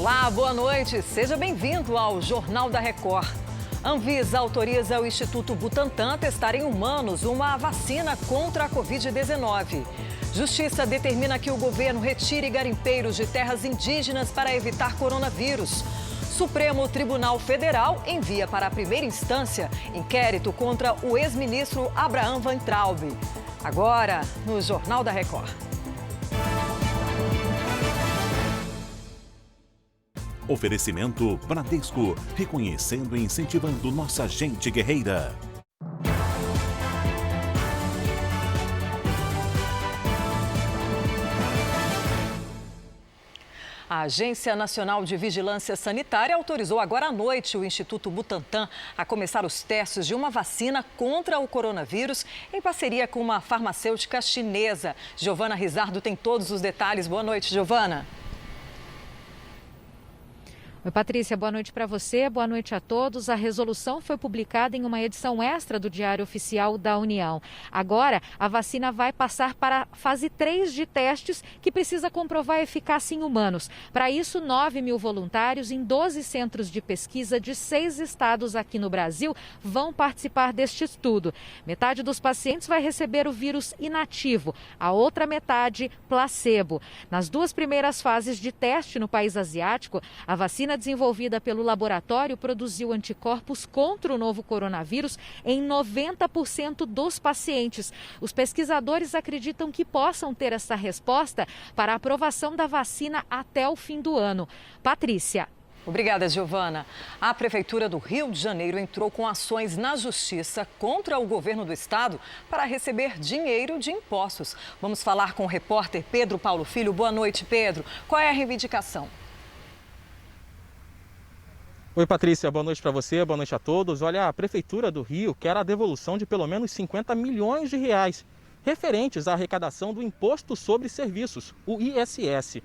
Olá, boa noite. Seja bem-vindo ao Jornal da Record. Anvisa autoriza o Instituto Butantan a testar em humanos uma vacina contra a Covid-19. Justiça determina que o governo retire garimpeiros de terras indígenas para evitar coronavírus. Supremo Tribunal Federal envia para a primeira instância inquérito contra o ex-ministro Abraham Weintraub. Agora, no Jornal da Record. Oferecimento Bradesco, reconhecendo e incentivando nossa gente guerreira. A Agência Nacional de Vigilância Sanitária autorizou agora à noite o Instituto Butantan a começar os testes de uma vacina contra o coronavírus em parceria com uma farmacêutica chinesa. Giovana Rizardo tem todos os detalhes. Boa noite, Giovana. Oi, Patrícia, boa noite para você, boa noite a todos. A resolução foi publicada em uma edição extra do Diário Oficial da União. Agora, a vacina vai passar para a fase 3 de testes, que precisa comprovar a eficácia em humanos. Para isso, 9 mil voluntários em 12 centros de pesquisa de 6 estados aqui no Brasil vão participar deste estudo. Metade dos pacientes vai receber o vírus inativo, a outra metade, placebo. Nas 2 primeiras fases de teste no país asiático, a vacina desenvolvida pelo laboratório produziu anticorpos contra o novo coronavírus em 90% dos pacientes. Os pesquisadores acreditam que possam ter essa resposta para a aprovação da vacina até o fim do ano. Patrícia. Obrigada, Giovana. A Prefeitura do Rio de Janeiro entrou com ações na Justiça contra o governo do estado para receber dinheiro de impostos. Vamos falar com o repórter Pedro Paulo Filho. Boa noite, Pedro. Qual é a reivindicação? Oi, Patrícia, boa noite para você, boa noite a todos. Olha, a Prefeitura do Rio quer a devolução de pelo menos 50 milhões de reais referentes à arrecadação do Imposto sobre Serviços, o ISS.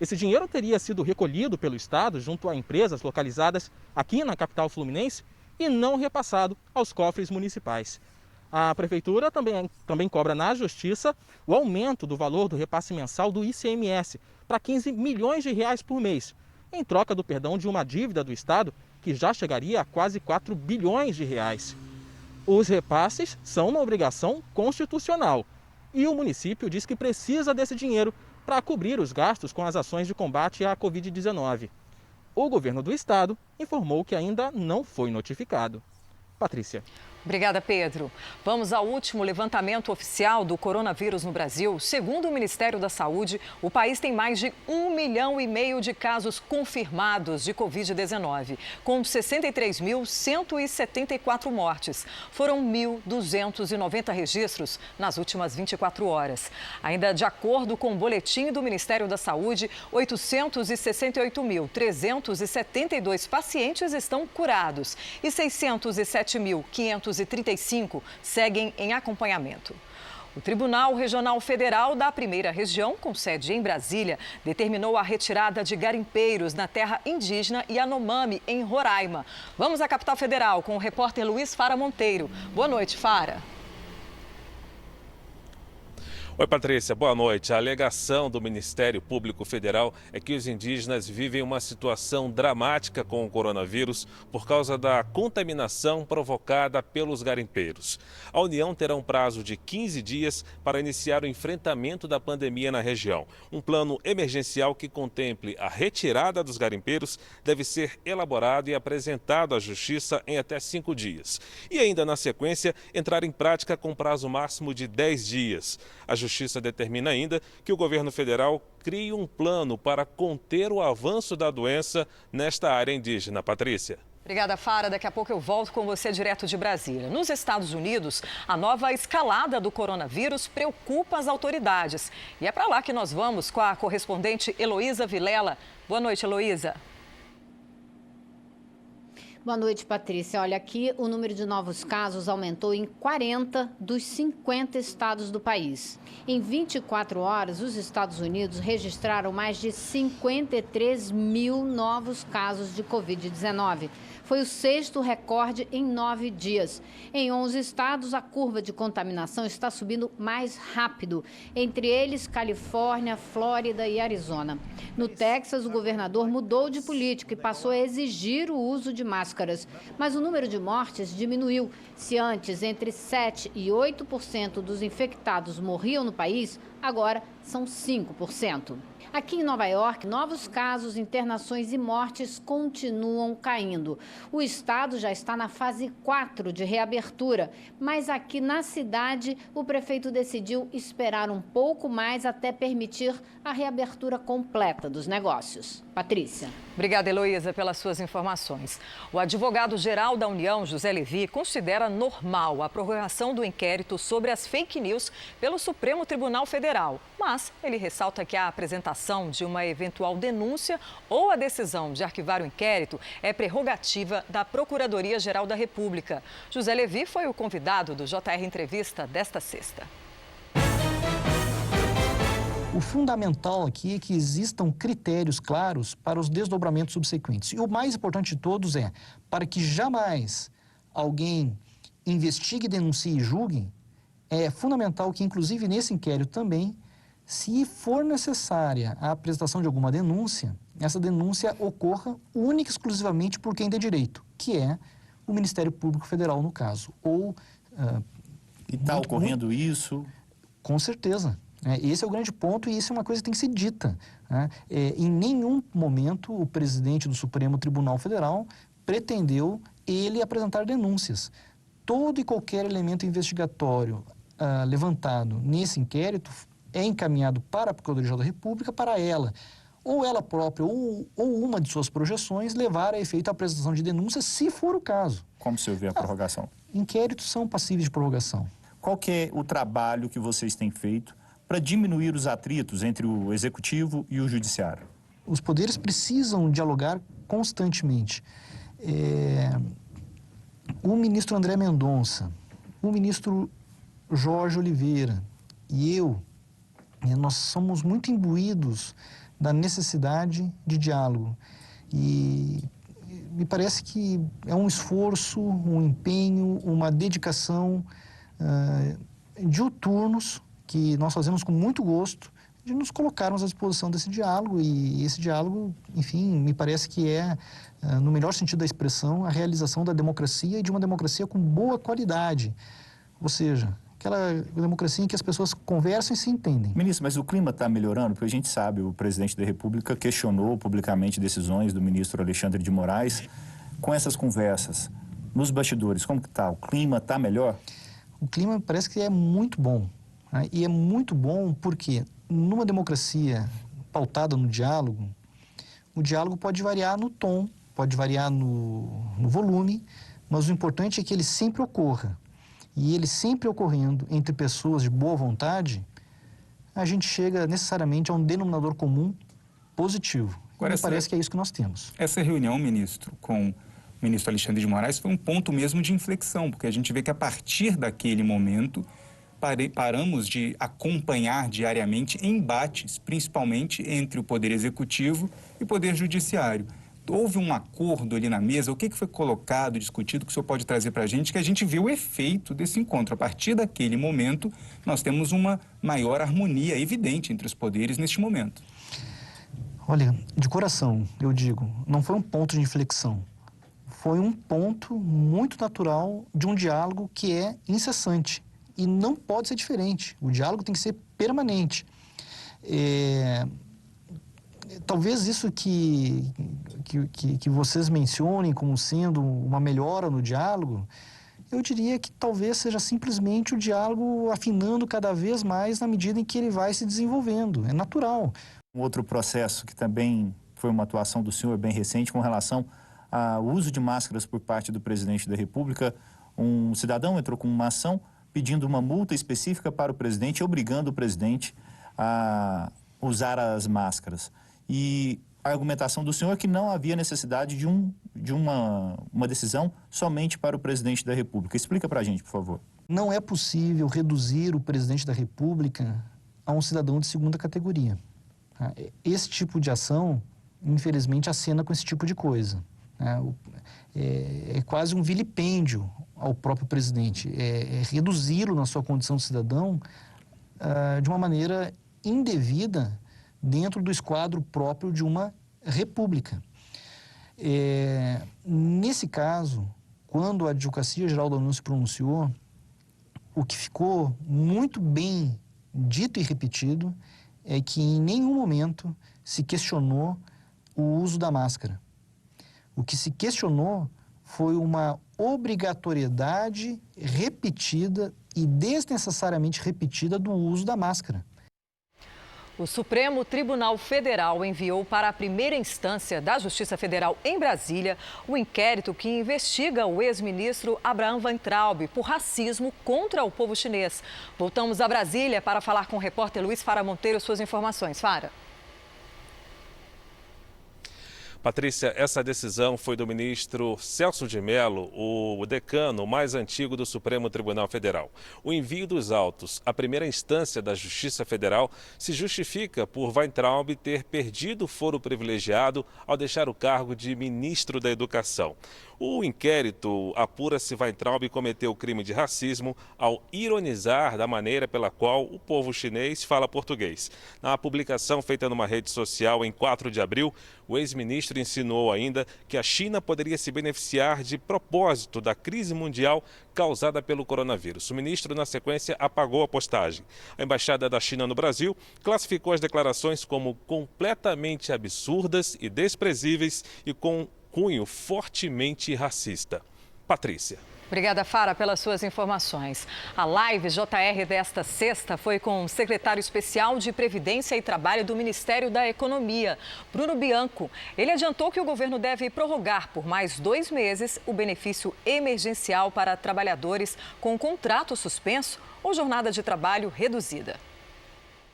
Esse dinheiro teria sido recolhido pelo Estado junto a empresas localizadas aqui na capital fluminense e não repassado aos cofres municipais. A Prefeitura também cobra na Justiça o aumento do valor do repasse mensal do ICMS para 15 milhões de reais por mês, em troca do perdão de uma dívida do Estado que já chegaria a quase 4 bilhões de reais. Os repasses são uma obrigação constitucional e o município diz que precisa desse dinheiro para cobrir os gastos com as ações de combate à Covid-19. O governo do Estado informou que ainda não foi notificado. Patrícia. Obrigada, Pedro. Vamos ao último levantamento oficial do coronavírus no Brasil. Segundo o Ministério da Saúde, o país tem mais de 1,5 milhão de casos confirmados de Covid-19, com 63.174 mortes. Foram 1.290 registros nas últimas 24 horas. Ainda de acordo com o boletim do Ministério da Saúde, 868.372 pacientes estão curados e 607.535 seguem em acompanhamento. O Tribunal Regional Federal da Primeira Região, com sede em Brasília, determinou a retirada de garimpeiros na terra indígena Yanomami, em Roraima. Vamos à capital federal com o repórter Luiz Fara Monteiro. Boa noite, Fara. Oi, Patrícia, boa noite. A alegação do Ministério Público Federal é que os indígenas vivem uma situação dramática com o coronavírus por causa da contaminação provocada pelos garimpeiros. A União terá um prazo de 15 dias para iniciar o enfrentamento da pandemia na região. Um plano emergencial que contemple a retirada dos garimpeiros deve ser elaborado e apresentado à Justiça em até 5 dias. E ainda na sequência, entrar em prática com prazo máximo de 10 dias. A Justiça determina ainda que o governo federal crie um plano para conter o avanço da doença nesta área indígena. Patrícia. Obrigada, Fara. Daqui a pouco eu volto com você direto de Brasília. Nos Estados Unidos, a nova escalada do coronavírus preocupa as autoridades. E é para lá que nós vamos com a correspondente Heloísa Vilela. Boa noite, Heloísa. Boa noite, Patrícia. Olha, aqui o número de novos casos aumentou em 40 dos 50 estados do país. Em 24 horas, os Estados Unidos registraram mais de 53 mil novos casos de Covid-19. Foi o 6º recorde em 9 dias. Em 11 estados, a curva de contaminação está subindo mais rápido. Entre eles, Califórnia, Flórida e Arizona. No Texas, o governador mudou de política e passou a exigir o uso de máscaras. Mas o número de mortes diminuiu. Se antes entre 7% e 8% dos infectados morriam no país, agora são 5%. Aqui em Nova York, novos casos, internações e mortes continuam caindo. O estado já está na fase 4 de reabertura, mas aqui na cidade o prefeito decidiu esperar um pouco mais até permitir a reabertura completa dos negócios. Patrícia. Obrigada, Heloísa, pelas suas informações. O advogado-geral da União, José Levi, considera normal a prorrogação do inquérito sobre as fake news pelo Supremo Tribunal Federal. Mas ele ressalta que a apresentação de uma eventual denúncia ou a decisão de arquivar o inquérito é prerrogativa da Procuradoria-Geral da República. José Levi foi o convidado do JR Entrevista desta sexta. O fundamental aqui é que existam critérios claros para os desdobramentos subsequentes. E o mais importante de todos é, para que jamais alguém investigue, denuncie e julgue, é fundamental que, inclusive nesse inquérito também, se for necessária a apresentação de alguma denúncia, essa denúncia ocorra única e exclusivamente por quem tem direito, que é o Ministério Público Federal, no caso. E está ocorrendo isso? Com certeza. Esse é o grande ponto e isso é uma coisa que tem que ser dita. Em nenhum momento o presidente do Supremo Tribunal Federal pretendeu ele apresentar denúncias. Todo e qualquer elemento investigatório levantado nesse inquérito é encaminhado para a Procuradoria-Geral da República, para ela, ou ela própria, ou uma de suas projeções, levar a efeito a apresentação de denúncias, se for o caso. Como o senhor vê a prorrogação? Inquéritos são passíveis de prorrogação. Qual que é o trabalho que vocês têm feito para diminuir os atritos entre o Executivo e o Judiciário? Os poderes precisam dialogar constantemente. O ministro André Mendonça, o ministro Jorge Oliveira e eu, nós somos muito imbuídos da necessidade de diálogo. E me parece que é um esforço, um empenho, uma dedicação diuturnos que nós fazemos com muito gosto de nos colocarmos à disposição desse diálogo. E esse diálogo, enfim, me parece que é, no melhor sentido da expressão, a realização da democracia e de uma democracia com boa qualidade. Ou seja, aquela democracia em que as pessoas conversam e se entendem. Ministro, mas o clima está melhorando? Porque a gente sabe, o presidente da República questionou publicamente decisões do ministro Alexandre de Moraes. Com essas conversas, nos bastidores, como que está? O clima está melhor? O clima parece que é muito bom. Né? E é muito bom porque, numa democracia pautada no diálogo, o diálogo pode variar no tom, pode variar no volume, mas o importante é que ele sempre ocorra. E ele sempre ocorrendo entre pessoas de boa vontade, a gente chega necessariamente a um denominador comum positivo. Me parece que é isso que nós temos. Essa reunião, ministro, com o ministro Alexandre de Moraes foi um ponto mesmo de inflexão, porque a gente vê que a partir daquele momento paramos de acompanhar diariamente embates, principalmente entre o Poder Executivo e o Poder Judiciário. Houve um acordo ali na mesa? O que foi colocado, discutido, que o senhor pode trazer para a gente, que a gente viu o efeito desse encontro? A partir daquele momento, nós temos uma maior harmonia evidente entre os poderes neste momento. Olha, de coração, eu digo, não foi um ponto de inflexão. Foi um ponto muito natural de um diálogo que é incessante. E não pode ser diferente. O diálogo tem que ser permanente. Talvez isso que vocês mencionem como sendo uma melhora no diálogo, eu diria que talvez seja simplesmente o diálogo afinando cada vez mais na medida em que ele vai se desenvolvendo. É natural. Um outro processo que também foi uma atuação do senhor bem recente com relação ao uso de máscaras por parte do presidente da República. Um cidadão entrou com uma ação pedindo uma multa específica para o presidente, obrigando o presidente a usar as máscaras. E a argumentação do senhor que não havia necessidade de uma decisão somente para o presidente da República. Explica para a gente, por favor. Não é possível reduzir o presidente da República a um cidadão de segunda categoria. Esse tipo de ação, infelizmente, acena com esse tipo de coisa. É quase um vilipêndio ao próprio presidente. É reduzi-lo na sua condição de cidadão de uma maneira indevida dentro do esquadro próprio de uma república. Nesse caso, quando a Advocacia Geral da União se pronunciou, o que ficou muito bem dito e repetido é que em nenhum momento se questionou o uso da máscara. O que se questionou foi uma obrigatoriedade repetida e desnecessariamente repetida do uso da máscara. O Supremo Tribunal Federal enviou para a primeira instância da Justiça Federal em Brasília o inquérito que investiga o ex-ministro Abraham Weintraub por racismo contra o povo chinês. Voltamos a Brasília para falar com o repórter Luiz Fara Monteiro suas informações. Fara. Patrícia, essa decisão foi do ministro Celso de Mello, o decano mais antigo do Supremo Tribunal Federal. O envio dos autos à primeira instância da Justiça Federal se justifica por Weintraub ter perdido o foro privilegiado ao deixar o cargo de ministro da Educação. O inquérito apura se Weintraub cometeu o crime de racismo ao ironizar da maneira pela qual o povo chinês fala português. Na publicação feita numa rede social em 4 de abril, o ex-ministro insinuou ainda que a China poderia se beneficiar de propósito da crise mundial causada pelo coronavírus. O ministro, na sequência, apagou a postagem. A Embaixada da China no Brasil classificou as declarações como completamente absurdas e desprezíveis e com cunho fortemente racista. Patrícia. Obrigada, Fara, pelas suas informações. A live JR desta sexta foi com o secretário especial de Previdência e Trabalho do Ministério da Economia, Bruno Bianco. Ele adiantou que o governo deve prorrogar por mais 2 meses o benefício emergencial para trabalhadores com contrato suspenso ou jornada de trabalho reduzida.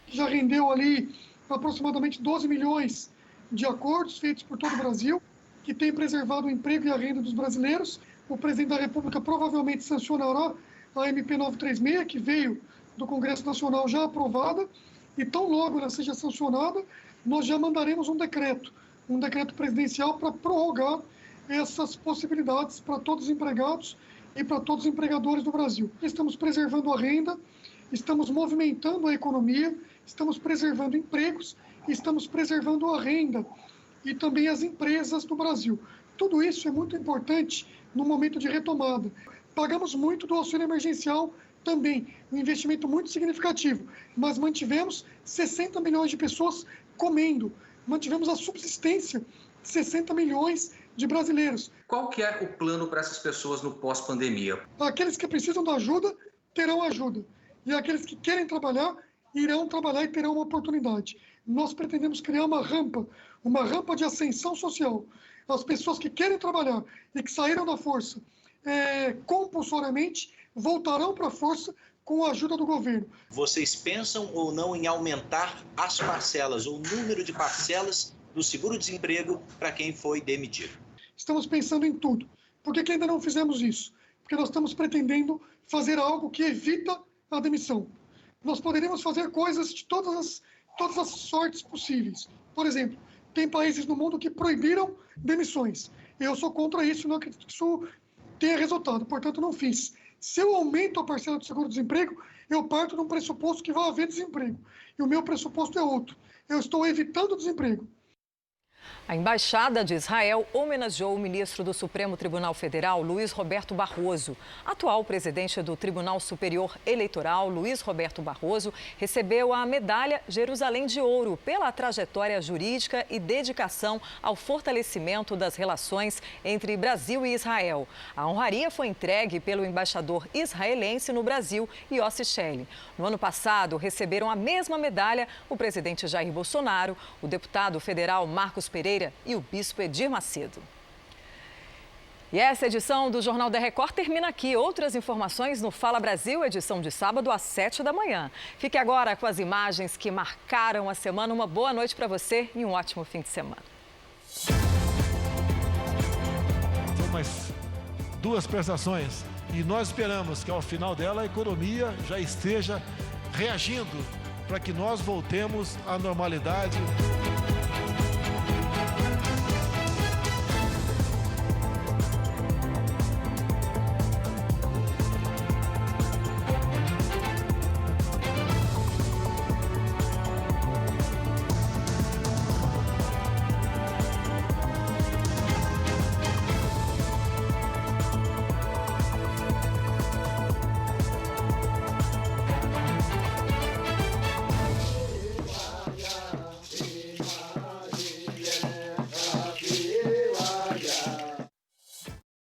Já rendeu ali aproximadamente 12 milhões de acordos feitos por todo o Brasil, que tem preservado o emprego e a renda dos brasileiros. O presidente da República provavelmente sancionará a MP 936, que veio do Congresso Nacional já aprovada, e tão logo ela seja sancionada, nós já mandaremos um decreto presidencial para prorrogar essas possibilidades para todos os empregados e para todos os empregadores do Brasil. Estamos preservando a renda, estamos movimentando a economia, estamos preservando empregos, estamos preservando a renda e também as empresas do Brasil. Tudo isso é muito importante no momento de retomada. Pagamos muito do auxílio emergencial também, um investimento muito significativo, mas mantivemos 60 milhões de pessoas comendo, mantivemos a subsistência de 60 milhões de brasileiros. Qual que é o plano para essas pessoas no pós-pandemia? Aqueles que precisam da ajuda, terão ajuda. E aqueles que querem trabalhar, irão trabalhar e terão uma oportunidade. Nós pretendemos criar uma rampa de ascensão social. As pessoas que querem trabalhar e que saíram da força compulsoriamente voltarão para a força com a ajuda do governo. Vocês pensam ou não em aumentar as parcelas ou o número de parcelas do seguro-desemprego para quem foi demitido? Estamos pensando em tudo. Por que ainda não fizemos isso? Porque nós estamos pretendendo fazer algo que evita a demissão. Nós poderíamos fazer coisas de todas as sortes possíveis. Por exemplo, tem países no mundo que proibiram demissões. Eu sou contra isso, não acredito que isso tenha resultado, portanto não fiz. Se eu aumento a parcela do seguro-desemprego, eu parto de um pressuposto que vai haver desemprego. E o meu pressuposto é outro. Eu estou evitando o desemprego. A Embaixada de Israel homenageou o ministro do Supremo Tribunal Federal, Luiz Roberto Barroso. Atual presidente do Tribunal Superior Eleitoral, Luiz Roberto Barroso, recebeu a medalha Jerusalém de Ouro pela trajetória jurídica e dedicação ao fortalecimento das relações entre Brasil e Israel. A honraria foi entregue pelo embaixador israelense no Brasil, Yossi Shelley. No ano passado, receberam a mesma medalha o presidente Jair Bolsonaro, o deputado federal Marcos Pereira e o bispo Edir Macedo. E essa edição do Jornal da Record termina aqui. Outras informações no Fala Brasil, edição de sábado às 7 da manhã. Fique agora com as imagens que marcaram a semana. Uma boa noite para você e um ótimo fim de semana. mais 2 prestações. E nós esperamos que ao final dela a economia já esteja reagindo para que nós voltemos à normalidade.